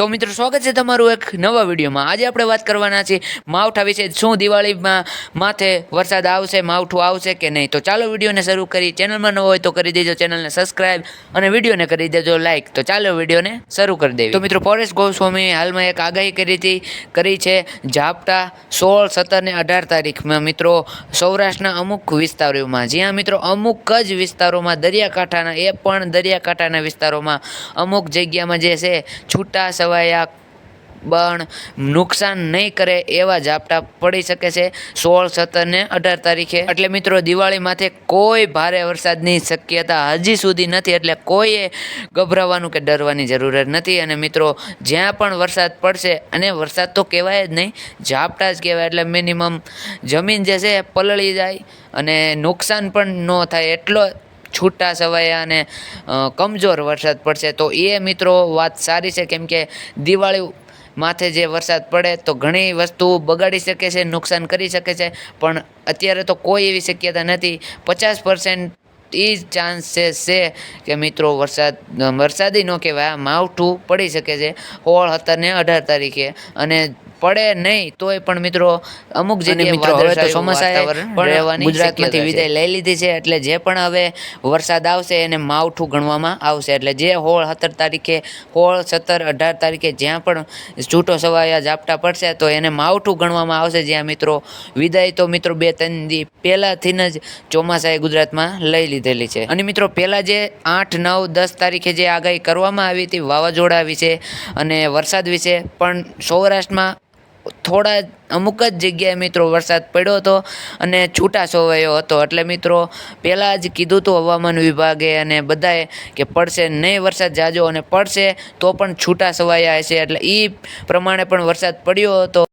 તો મિત્રો સ્વાગત છે તમારું એક નવા વિડીયોમાં। આજે આપણે વાત કરવાના છે માવઠા વિશે। શું દિવાળીમાં માથે વરસાદ આવશે, માવઠું આવશે કે નહીં? તો ચાલો વિડીયોને શરૂ કરી। ચેનલમાં ન હોય તો કરી દેજો ચેનલને સબસ્ક્રાઇબ અને વિડીયોને કરી દેજો લાઇક। તો ચાલો વિડીયોને શરૂ કરી દેવી। તો મિત્રો પરેશ ગોસ્વામી હાલમાં એક આગાહી કરી છે ઝાપટા 16, 17 ને 18 તારીખમાં મિત્રો સૌરાષ્ટ્રના અમુક વિસ્તારોમાં, જ્યાં મિત્રો અમુક જ વિસ્તારોમાં દરિયાકાંઠાના, એ પણ દરિયાકાંઠાના વિસ્તારોમાં અમુક જગ્યામાં જે છે છૂટા છવાયા પણ નુકસાન નહીં કરે એવા ઝાપટા પડી શકે છે 16, 17 ને 18 તારીખે। એટલે મિત્રો દિવાળી માથે કોઈ ભારે વરસાદની શક્યતા હજી સુધી નથી, એટલે કોઈએ ગભરાવાનું કે ડરવાની જરૂરત નથી। અને મિત્રો જ્યાં પણ વરસાદ પડશે, અને વરસાદ તો કહેવાય જ નહીં, ઝાપટા જ કહેવાય, એટલે મિનિમમ જમીન જે છે પલળી જાય અને નુકસાન પણ ન થાય એટલો છૂટા છવાયા અને કમજોર વરસાદ પડશે। તો એ મિત્રો વાત સારી છે, કેમ કે દિવાળી માથે જે વરસાદ પડે તો ઘણી વસ્તુ બગાડી શકે છે, નુકસાન કરી શકે છે, પણ અત્યારે તો કોઈ એવી શક્યતા નથી। 50% એ જ ચાન્સીસ છે કે મિત્રો વરસાદી ન કહેવાય, માવઠું પડી શકે છે 16, 17 ને 18 તારીખે। અને પડે નહીં તોય પણ મિત્રો અમુક જગ્યાએ મિત્રો હવે તો ચોમાસાએ પણ ગુજરાતમાંથી વિદાય લઈ લીધી છે, એટલે જે પણ હવે વરસાદ આવશે એને માવઠું ગણવામાં આવશે। એટલે જે 16, 17 તારીખે 16, 17, 18 તારીખે જ્યાં પણ છૂટો છવાયા ઝાપટા પડશે તો એને માવઠું ગણવામાં આવશે, જ્યાં મિત્રો વિદાય તો મિત્રો 2-3 દી પહેલાથી જ ચોમાસાએ ગુજરાતમાં લઈ લીધેલી છે। અને મિત્રો પહેલાં જે 8, 9, 10 તારીખે જે આગાહી કરવામાં આવી હતી વાવાઝોડા વિશે અને વરસાદ વિશે, પણ સૌરાષ્ટ્રમાં થોડા અમુક જ જગ્યાએ મિત્રો વરસાદ પડ્યો હતો અને છૂટા છવાયો હતો। એટલે મિત્રો પહેલાં જ કીધું હતું હવામાન વિભાગે અને બધાએ કે પડશે નહીં વરસાદ જાજો, અને પડશે તો પણ છૂટા છવાયા હશે, એટલે એ પ્રમાણે પણ વરસાદ પડ્યો હતો।